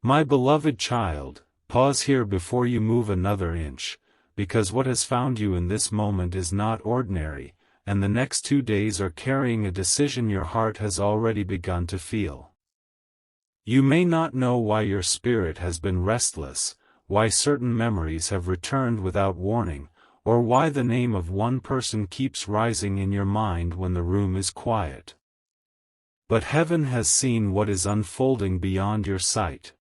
My beloved child, pause here before you move another inch, because what has found you in this moment is not ordinary, and the next 2 days are carrying a decision your heart has already begun to feel. You may not know why your spirit has been restless, why certain memories have returned without warning, or why the name of one person keeps rising in your mind when the room is quiet. But heaven has seen what is unfolding beyond your sight.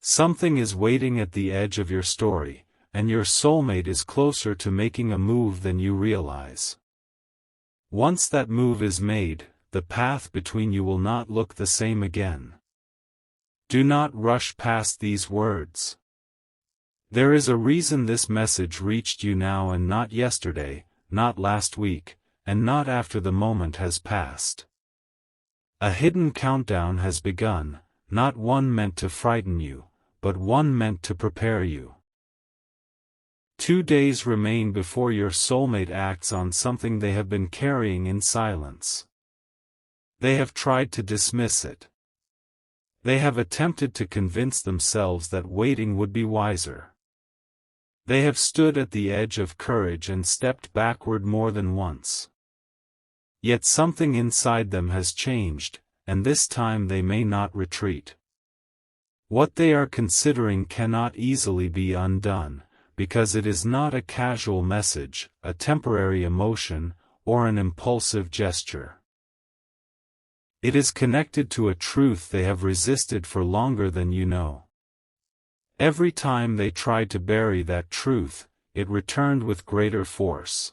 Something is waiting at the edge of your story, and your soulmate is closer to making a move than you realize. Once that move is made, the path between you will not look the same again. Do not rush past these words. There is a reason this message reached you now and not yesterday, not last week, and not after the moment has passed. A hidden countdown has begun, not one meant to frighten you, but one meant to prepare you. 2 days remain before your soulmate acts on something they have been carrying in silence. They have tried to dismiss it. They have attempted to convince themselves that waiting would be wiser. They have stood at the edge of courage and stepped backward more than once. Yet something inside them has changed, and this time they may not retreat. What they are considering cannot easily be undone, because it is not a casual message, a temporary emotion, or an impulsive gesture. It is connected to a truth they have resisted for longer than you know. Every time they tried to bury that truth, it returned with greater force.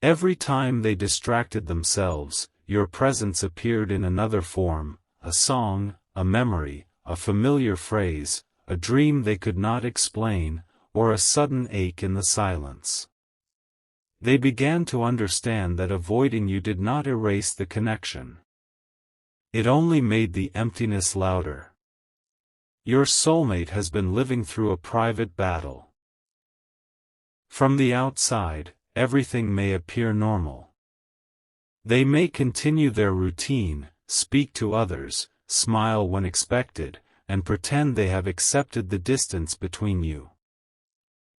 Every time they distracted themselves, your presence appeared in another form, a song, a memory, a familiar phrase, a dream they could not explain, or a sudden ache in the silence. They began to understand that avoiding you did not erase the connection. It only made the emptiness louder. Your soulmate has been living through a private battle. From the outside, everything may appear normal. They may continue their routine, speak to others, smile when expected, and pretend they have accepted the distance between you.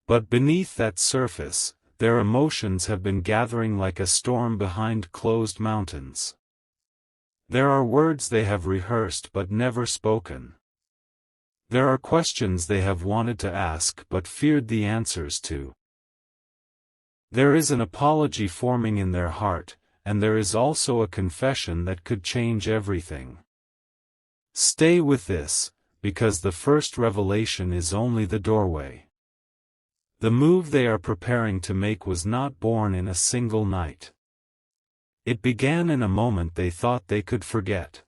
But beneath that surface, their emotions have been gathering like a storm behind closed mountains. There are words they have rehearsed but never spoken. There are questions they have wanted to ask but feared the answers to. There is an apology forming in their heart, and there is also a confession that could change everything. Stay with this, because the first revelation is only the doorway. The move they are preparing to make was not born in a single night. It began in a moment they thought they could forget.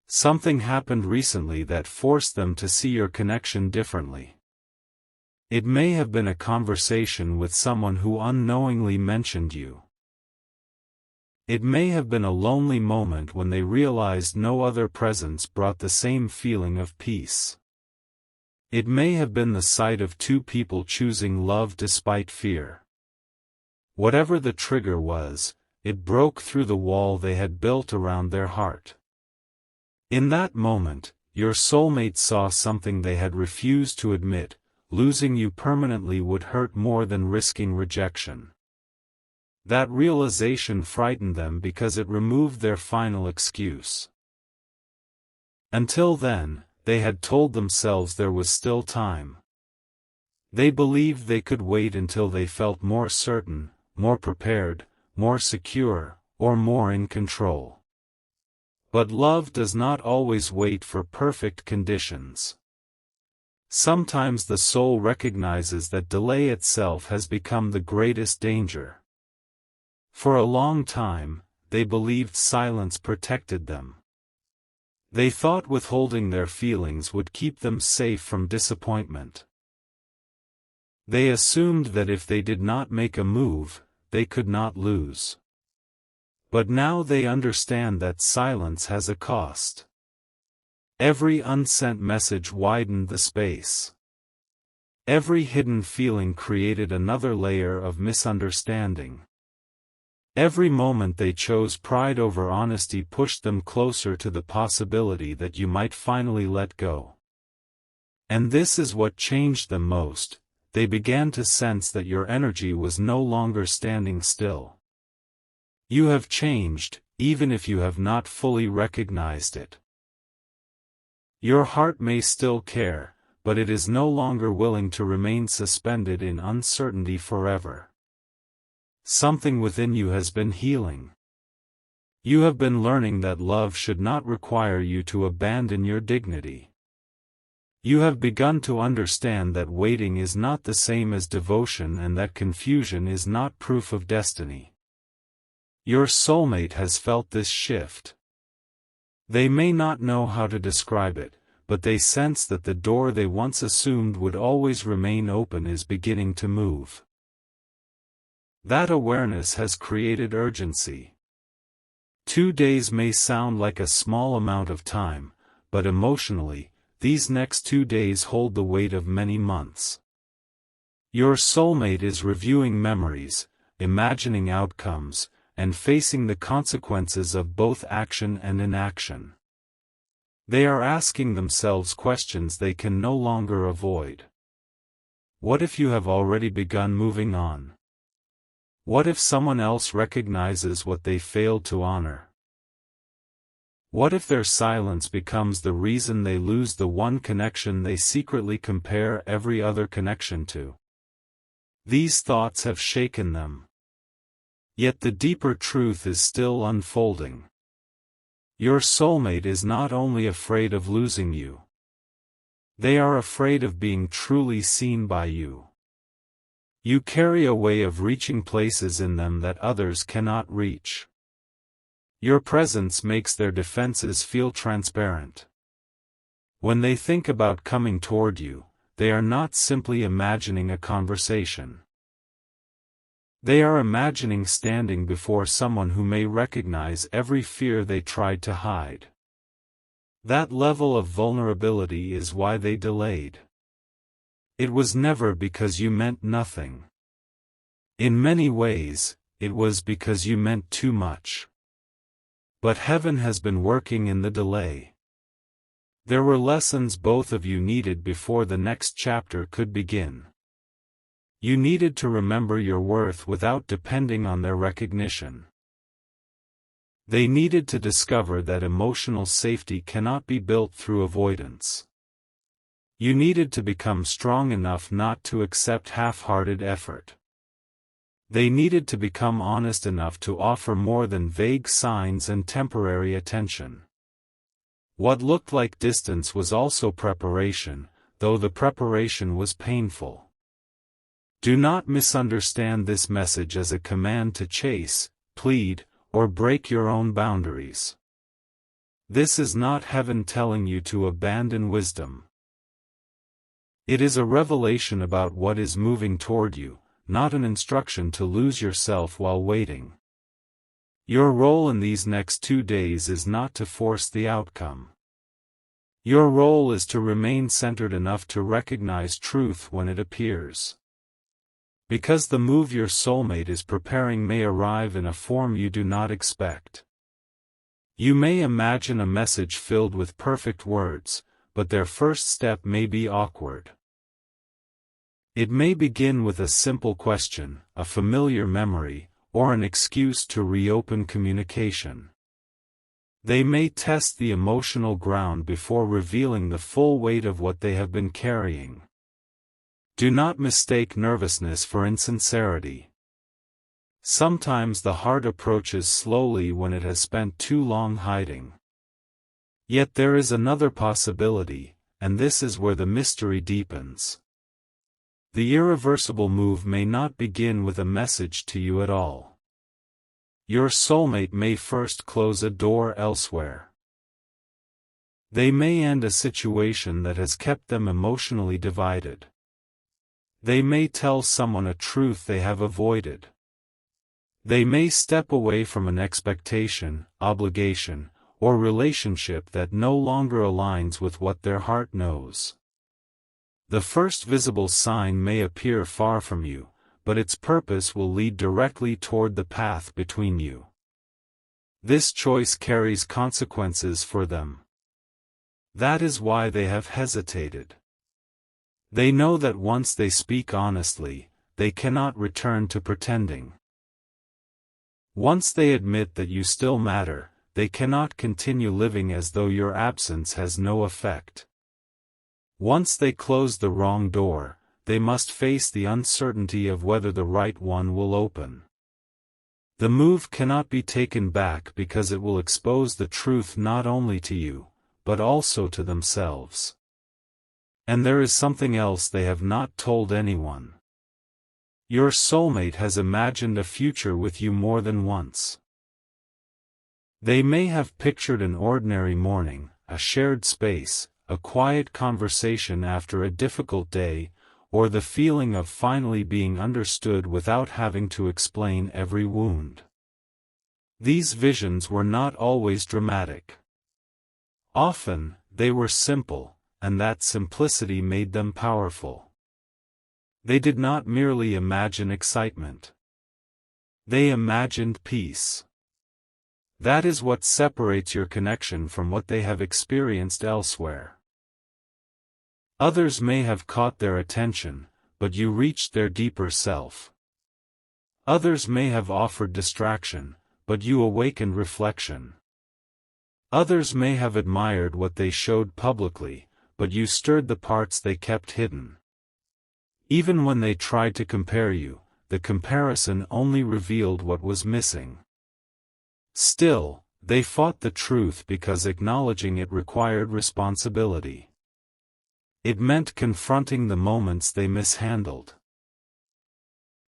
Something happened recently that forced them to see your connection differently. It may have been a conversation with someone who unknowingly mentioned you. It may have been a lonely moment when they realized no other presence brought the same feeling of peace. It may have been the sight of two people choosing love despite fear. Whatever the trigger was, it broke through the wall they had built around their heart. In that moment, your soulmate saw something they had refused to admit: losing you permanently would hurt more than risking rejection. That realization frightened them because it removed their final excuse. Until then, they had told themselves there was still time. They believed they could wait until they felt more certain, more prepared, more secure, or more in control. But love does not always wait for perfect conditions. Sometimes the soul recognizes that delay itself has become the greatest danger. For a long time, they believed silence protected them. They thought withholding their feelings would keep them safe from disappointment. They assumed that if they did not make a move, they could not lose. But now they understand that silence has a cost. Every unsent message widened the space. Every hidden feeling created another layer of misunderstanding. Every moment they chose pride over honesty pushed them closer to the possibility that you might finally let go. And this is what changed them most. They began to sense that your energy was no longer standing still. You have changed, even if you have not fully recognized it. Your heart may still care, but it is no longer willing to remain suspended in uncertainty forever. Something within you has been healing. You have been learning that love should not require you to abandon your dignity. You have begun to understand that waiting is not the same as devotion and that confusion is not proof of destiny. Your soulmate has felt this shift. They may not know how to describe it, but they sense that the door they once assumed would always remain open is beginning to move. That awareness has created urgency. 2 days may sound like a small amount of time, but emotionally, these next 2 days hold the weight of many months. Your soulmate is reviewing memories, imagining outcomes, and facing the consequences of both action and inaction. They are asking themselves questions they can no longer avoid. What if you have already begun moving on? What if someone else recognizes what they failed to honor? What if their silence becomes the reason they lose the one connection they secretly compare every other connection to? These thoughts have shaken them. Yet the deeper truth is still unfolding. Your soulmate is not only afraid of losing you. They are afraid of being truly seen by you. You carry a way of reaching places in them that others cannot reach. Your presence makes their defenses feel transparent. When they think about coming toward you, they are not simply imagining a conversation. They are imagining standing before someone who may recognize every fear they tried to hide. That level of vulnerability is why they delayed. It was never because you meant nothing. In many ways, it was because you meant too much. But heaven has been working in the delay. There were lessons both of you needed before the next chapter could begin. You needed to remember your worth without depending on their recognition. They needed to discover that emotional safety cannot be built through avoidance. You needed to become strong enough not to accept half-hearted effort. They needed to become honest enough to offer more than vague signs and temporary attention. What looked like distance was also preparation, though the preparation was painful. Do not misunderstand this message as a command to chase, plead, or break your own boundaries. This is not heaven telling you to abandon wisdom. It is a revelation about what is moving toward you, not an instruction to lose yourself while waiting. Your role in these next 2 days is not to force the outcome. Your role is to remain centered enough to recognize truth when it appears. Because the move your soulmate is preparing may arrive in a form you do not expect. You may imagine a message filled with perfect words, but their first step may be awkward. It may begin with a simple question, a familiar memory, or an excuse to reopen communication. They may test the emotional ground before revealing the full weight of what they have been carrying. Do not mistake nervousness for insincerity. Sometimes the heart approaches slowly when it has spent too long hiding. Yet there is another possibility, and this is where the mystery deepens. The irreversible move may not begin with a message to you at all. Your soulmate may first close a door elsewhere. They may end a situation that has kept them emotionally divided. They may tell someone a truth they have avoided. They may step away from an expectation, obligation, or relationship that no longer aligns with what their heart knows. The first visible sign may appear far from you, but its purpose will lead directly toward the path between you. This choice carries consequences for them. That is why they have hesitated. They know that once they speak honestly, they cannot return to pretending. Once they admit that you still matter, they cannot continue living as though your absence has no effect. Once they close the wrong door, they must face the uncertainty of whether the right one will open. The move cannot be taken back because it will expose the truth not only to you, but also to themselves. And there is something else they have not told anyone. Your soulmate has imagined a future with you more than once. They may have pictured an ordinary morning, a shared space, a quiet conversation after a difficult day, or the feeling of finally being understood without having to explain every wound. These visions were not always dramatic. Often, they were simple, and that simplicity made them powerful. They did not merely imagine excitement. They imagined peace. That is what separates your connection from what they have experienced elsewhere. Others may have caught their attention, but you reached their deeper self. Others may have offered distraction, but you awakened reflection. Others may have admired what they showed publicly, but you stirred the parts they kept hidden. Even when they tried to compare you, the comparison only revealed what was missing. Still, they fought the truth because acknowledging it required responsibility. It meant confronting the moments they mishandled.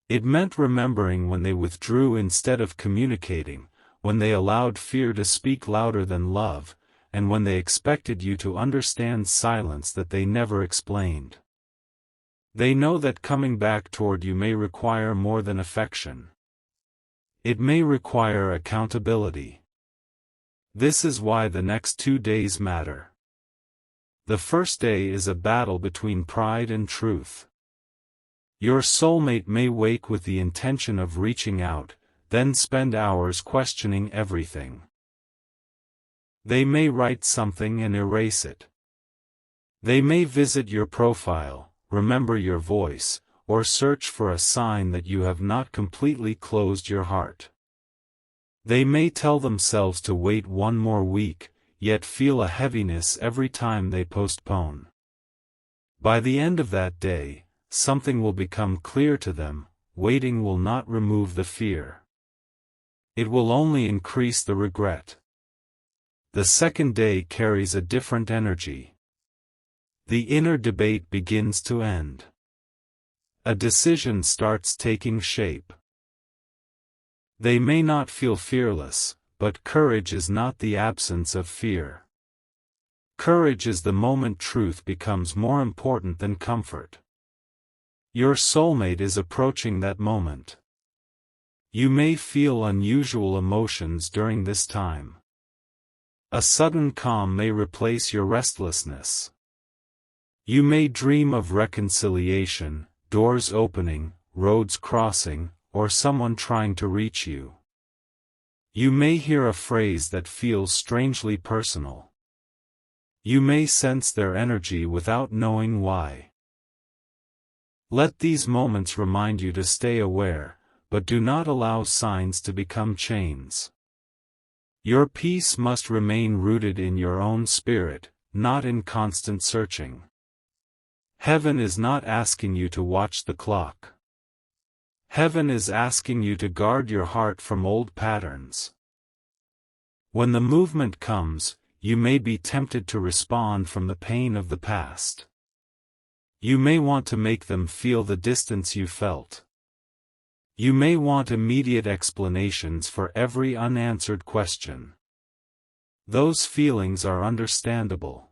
It meant remembering when they withdrew instead of communicating, when they allowed fear to speak louder than love, and when they expected you to understand silence that they never explained. They know that coming back toward you may require more than affection. It may require accountability. This is why the next 2 days matter. The first day is a battle between pride and truth. Your soulmate may wake with the intention of reaching out, then spend hours questioning everything. They may write something and erase it. They may visit your profile, remember your voice, or search for a sign that you have not completely closed your heart. They may tell themselves to wait 1 more week, yet feel a heaviness every time they postpone. By the end of that day, something will become clear to them: waiting will not remove the fear. It will only increase the regret. The second day carries a different energy. The inner debate begins to end. A decision starts taking shape. They may not feel fearless, but courage is not the absence of fear. Courage is the moment truth becomes more important than comfort. Your soulmate is approaching that moment. You may feel unusual emotions during this time. A sudden calm may replace your restlessness. You may dream of reconciliation, doors opening, roads crossing, or someone trying to reach you. You may hear a phrase that feels strangely personal. You may sense their energy without knowing why. Let these moments remind you to stay aware, but do not allow signs to become chains. Your peace must remain rooted in your own spirit, not in constant searching. Heaven is not asking you to watch the clock. Heaven is asking you to guard your heart from old patterns. When the movement comes, you may be tempted to respond from the pain of the past. You may want to make them feel the distance you felt. You may want immediate explanations for every unanswered question. Those feelings are understandable.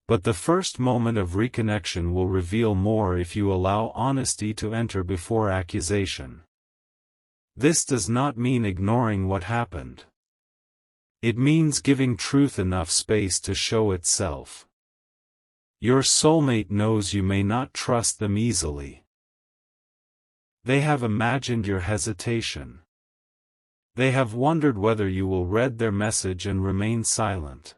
But the first moment of reconnection will reveal more if you allow honesty to enter before accusation. This does not mean ignoring what happened. It means giving truth enough space to show itself. Your soulmate knows you may not trust them easily. They have imagined your hesitation. They have wondered whether you will read their message and remain silent.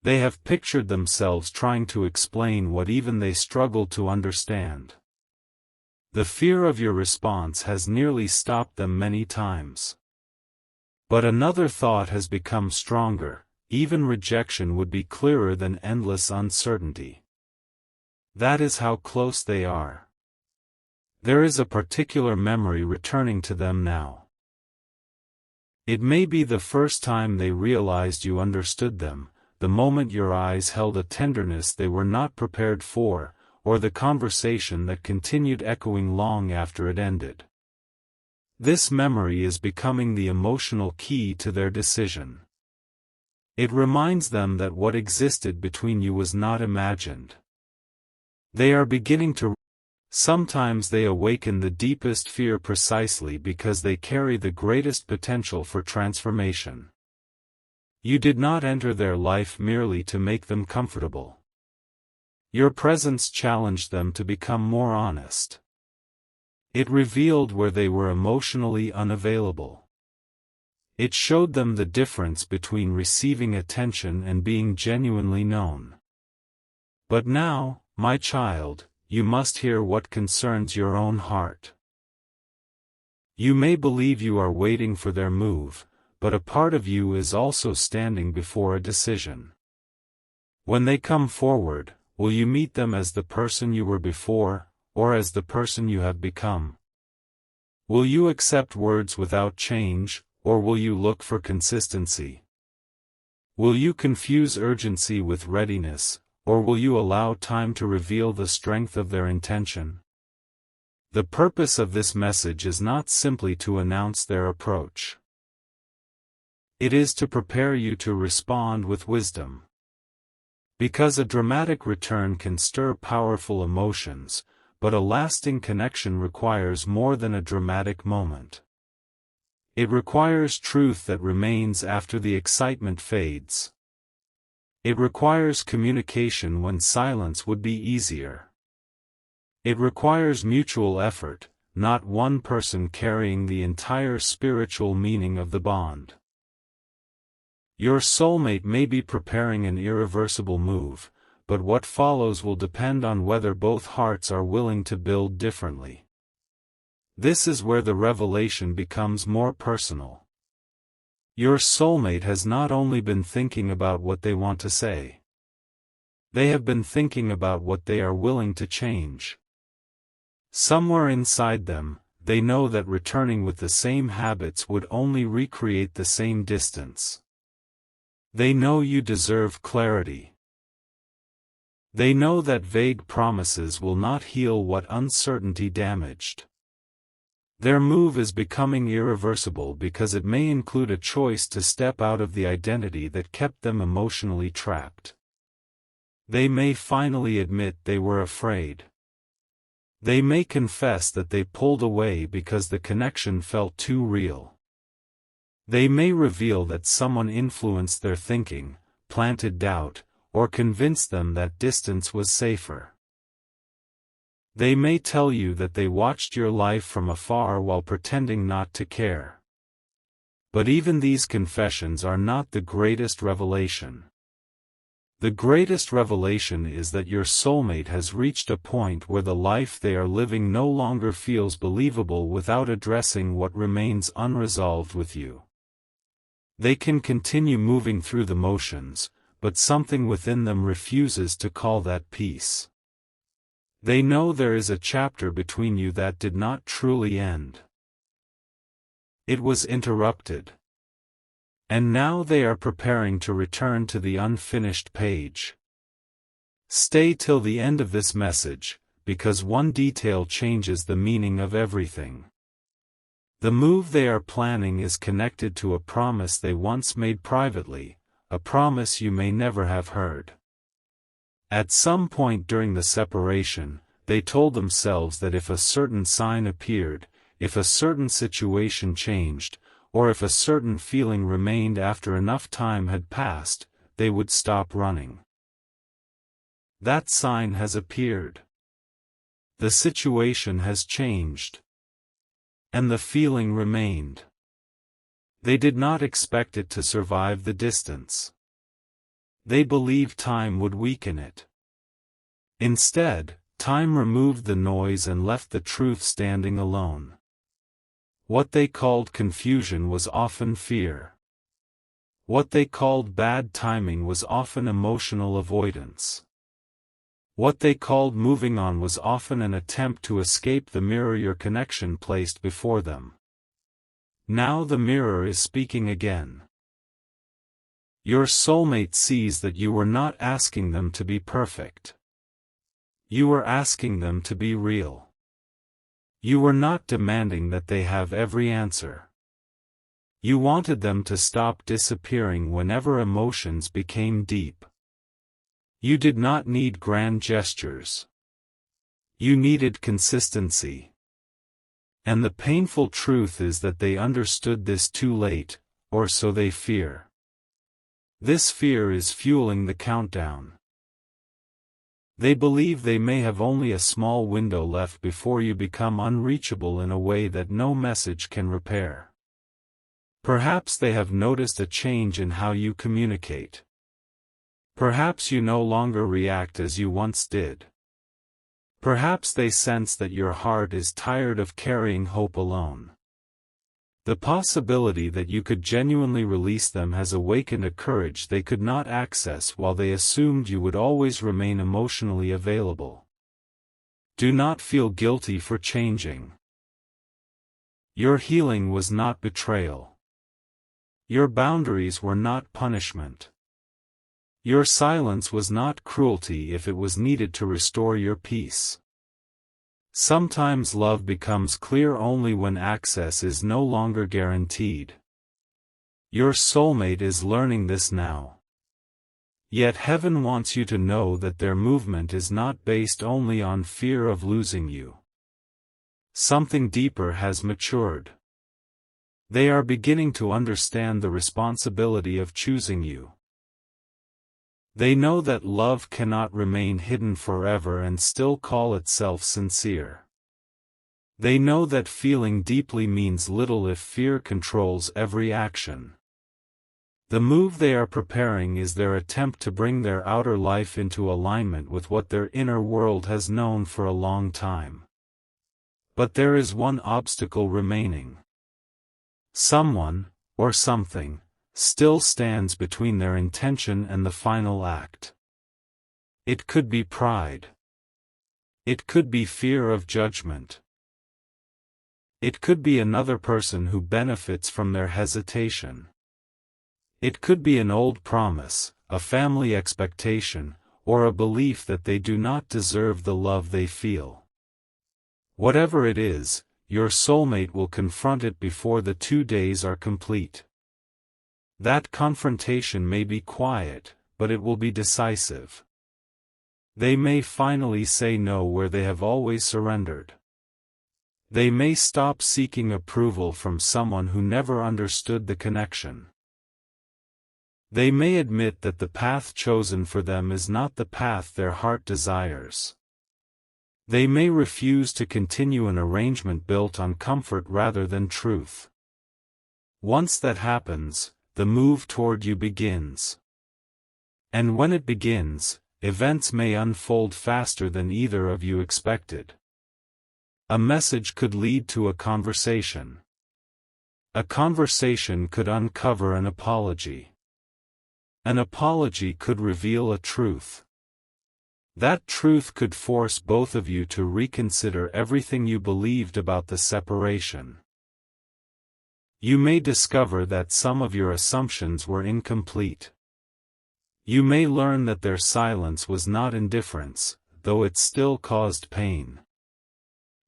They have pictured themselves trying to explain what even they struggle to understand. The fear of your response has nearly stopped them many times. But another thought has become stronger: even rejection would be clearer than endless uncertainty. That is how close they are. There is a particular memory returning to them now. It may be the first time they realized you understood them, the moment your eyes held a tenderness they were not prepared for, or the conversation that continued echoing long after it ended. This memory is becoming the emotional key to their decision. It reminds them that what existed between you was not imagined. They are beginning to. Sometimes they awaken the deepest fear precisely because they carry the greatest potential for transformation. You did not enter their life merely to make them comfortable. Your presence challenged them to become more honest. It revealed where they were emotionally unavailable. It showed them the difference between receiving attention and being genuinely known. But now, my child, you must hear what concerns your own heart. You may believe you are waiting for their move, but a part of you is also standing before a decision. When they come forward, will you meet them as the person you were before, or as the person you have become? Will you accept words without change, or will you look for consistency? Will you confuse urgency with readiness, or will you allow time to reveal the strength of their intention? The purpose of this message is not simply to announce their approach. It is to prepare you to respond with wisdom. Because a dramatic return can stir powerful emotions, but a lasting connection requires more than a dramatic moment. It requires truth that remains after the excitement fades. It requires communication when silence would be easier. It requires mutual effort, not one person carrying the entire spiritual meaning of the bond. Your soulmate may be preparing an irreversible move, but what follows will depend on whether both hearts are willing to build differently. This is where the revelation becomes more personal. Your soulmate has not only been thinking about what they want to say. They have been thinking about what they are willing to change. Somewhere inside them, they know that returning with the same habits would only recreate the same distance. They know you deserve clarity. They know that vague promises will not heal what uncertainty damaged. Their move is becoming irreversible because it may include a choice to step out of the identity that kept them emotionally trapped. They may finally admit they were afraid. They may confess that they pulled away because the connection felt too real. They may reveal that someone influenced their thinking, planted doubt, or convinced them that distance was safer. They may tell you that they watched your life from afar while pretending not to care. But even these confessions are not the greatest revelation. The greatest revelation is that your soulmate has reached a point where the life they are living no longer feels believable without addressing what remains unresolved with you. They can continue moving through the motions, but something within them refuses to call that peace. They know there is a chapter between you that did not truly end. It was interrupted. And now they are preparing to return to the unfinished page. Stay till the end of this message, because one detail changes the meaning of everything. The move they are planning is connected to a promise they once made privately, a promise you may never have heard. At some point during the separation, they told themselves that if a certain sign appeared, if a certain situation changed, or if a certain feeling remained after enough time had passed, they would stop running. That sign has appeared. The situation has changed. And the feeling remained. They did not expect it to survive the distance. They believed time would weaken it. Instead, time removed the noise and left the truth standing alone. What they called confusion was often fear. What they called bad timing was often emotional avoidance. What they called moving on was often an attempt to escape the mirror your connection placed before them. Now the mirror is speaking again. Your soulmate sees that you were not asking them to be perfect. You were asking them to be real. You were not demanding that they have every answer. You wanted them to stop disappearing whenever emotions became deep. You did not need grand gestures. You needed consistency. And the painful truth is that they understood this too late, or so they fear. This fear is fueling the countdown. They believe they may have only a small window left before you become unreachable in a way that no message can repair. Perhaps they have noticed a change in how you communicate. Perhaps you no longer react as you once did. Perhaps they sense that your heart is tired of carrying hope alone. The possibility that you could genuinely release them has awakened a courage they could not access while they assumed you would always remain emotionally available. Do not feel guilty for changing. Your healing was not betrayal. Your boundaries were not punishment. Your silence was not cruelty if it was needed to restore your peace. Sometimes love becomes clear only when access is no longer guaranteed. Your soulmate is learning this now. Yet heaven wants you to know that their movement is not based only on fear of losing you. Something deeper has matured. They are beginning to understand the responsibility of choosing you. They know that love cannot remain hidden forever and still call itself sincere. They know that feeling deeply means little if fear controls every action. The move they are preparing is their attempt to bring their outer life into alignment with what their inner world has known for a long time. But there is one obstacle remaining. Someone, or something, still stands between their intention and the final act. It could be pride. It could be fear of judgment. It could be another person who benefits from their hesitation. It could be an old promise, a family expectation, or a belief that they do not deserve the love they feel. Whatever it is, your soulmate will confront it before the 2 days are complete. That confrontation may be quiet, but it will be decisive. They may finally say no where they have always surrendered. They may stop seeking approval from someone who never understood the connection. They may admit that the path chosen for them is not the path their heart desires. They may refuse to continue an arrangement built on comfort rather than truth. Once that happens, the move toward you begins. And when it begins, events may unfold faster than either of you expected. A message could lead to a conversation. A conversation could uncover an apology. An apology could reveal a truth. That truth could force both of you to reconsider everything you believed about the separation. You may discover that some of your assumptions were incomplete. You may learn that their silence was not indifference, though it still caused pain.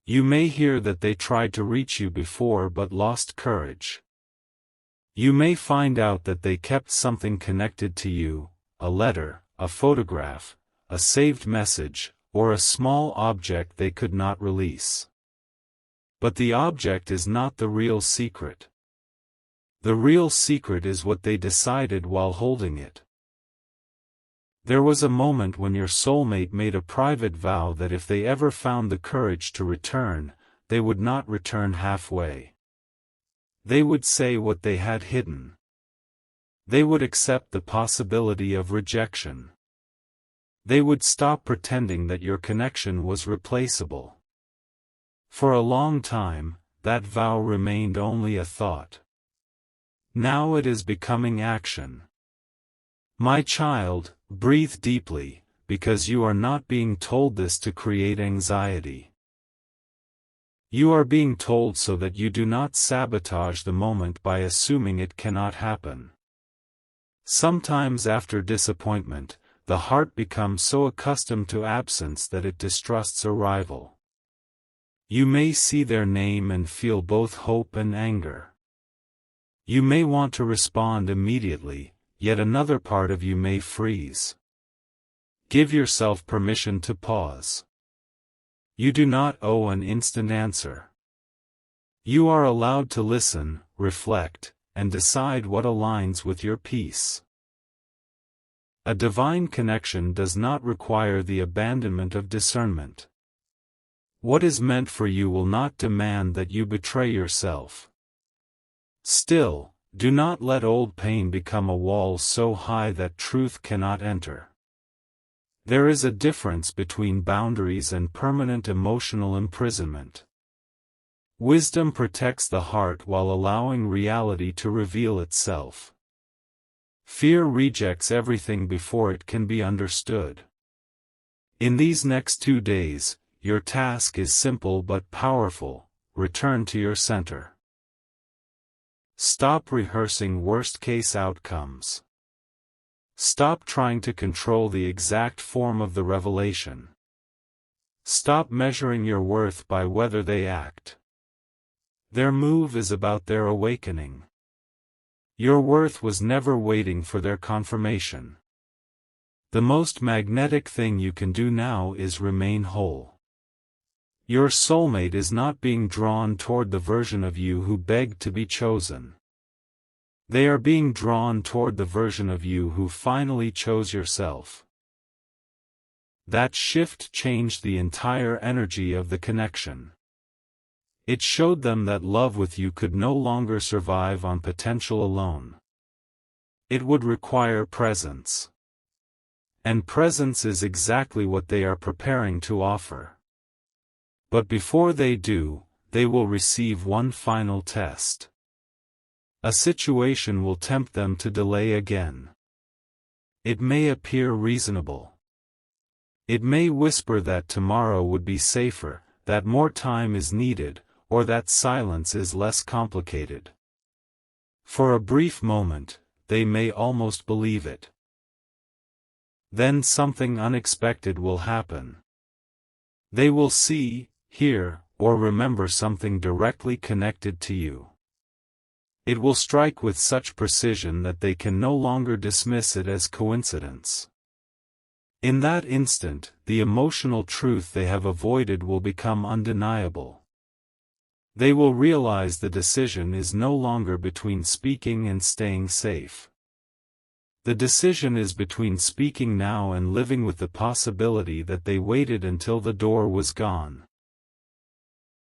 You may hear that they tried to reach you before but lost courage. You may find out that they kept something connected to you, a letter, a photograph, a saved message, or a small object they could not release. But the object is not the real secret. The real secret is what they decided while holding it. There was a moment when your soulmate made a private vow that if they ever found the courage to return, they would not return halfway. They would say what they had hidden. They would accept the possibility of rejection. They would stop pretending that your connection was replaceable. For a long time, that vow remained only a thought. Now it is becoming action. My child, breathe deeply, because you are not being told this to create anxiety. You are being told so that you do not sabotage the moment by assuming it cannot happen. Sometimes after disappointment, the heart becomes so accustomed to absence that it distrusts arrival. You may see their name and feel both hope and anger. You may want to respond immediately, yet another part of you may freeze. Give yourself permission to pause. You do not owe an instant answer. You are allowed to listen, reflect, and decide what aligns with your peace. A divine connection does not require the abandonment of discernment. What is meant for you will not demand that you betray yourself. Still, do not let old pain become a wall so high that truth cannot enter. There is a difference between boundaries and permanent emotional imprisonment. Wisdom protects the heart while allowing reality to reveal itself. Fear rejects everything before it can be understood. In these next 2 days, your task is simple but powerful: return to your center. Stop rehearsing worst-case outcomes. Stop trying to control the exact form of the revelation. Stop measuring your worth by whether they act. Their move is about their awakening. Your worth was never waiting for their confirmation. The most magnetic thing you can do now is remain whole. Your soulmate is not being drawn toward the version of you who begged to be chosen. They are being drawn toward the version of you who finally chose yourself. That shift changed the entire energy of the connection. It showed them that love with you could no longer survive on potential alone. It would require presence. And presence is exactly what they are preparing to offer. But before they do, they will receive one final test. A situation will tempt them to delay again. It may appear reasonable. It may whisper that tomorrow would be safer, that more time is needed, or that silence is less complicated. For a brief moment, they may almost believe it. Then something unexpected will happen. They will see, hear, or remember something directly connected to you. It will strike with such precision that they can no longer dismiss it as coincidence. In that instant, the emotional truth they have avoided will become undeniable. They will realize the decision is no longer between speaking and staying safe. The decision is between speaking now and living with the possibility that they waited until the door was gone.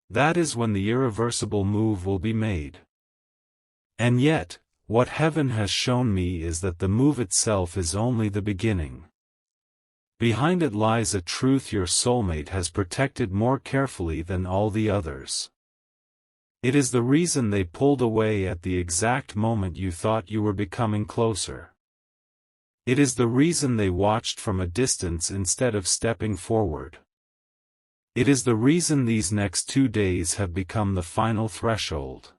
That is when the irreversible move will be made. And yet, what heaven has shown me is that the move itself is only the beginning. Behind it lies a truth your soulmate has protected more carefully than all the others. It is the reason they pulled away at the exact moment you thought you were becoming closer. It is the reason they watched from a distance instead of stepping forward. It is the reason these next 2 days have become the final threshold.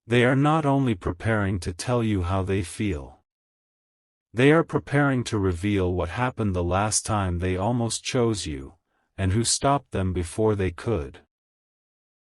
They are not only preparing to tell you how they feel. They are preparing to reveal what happened the last time they almost chose you, and who stopped them before they could.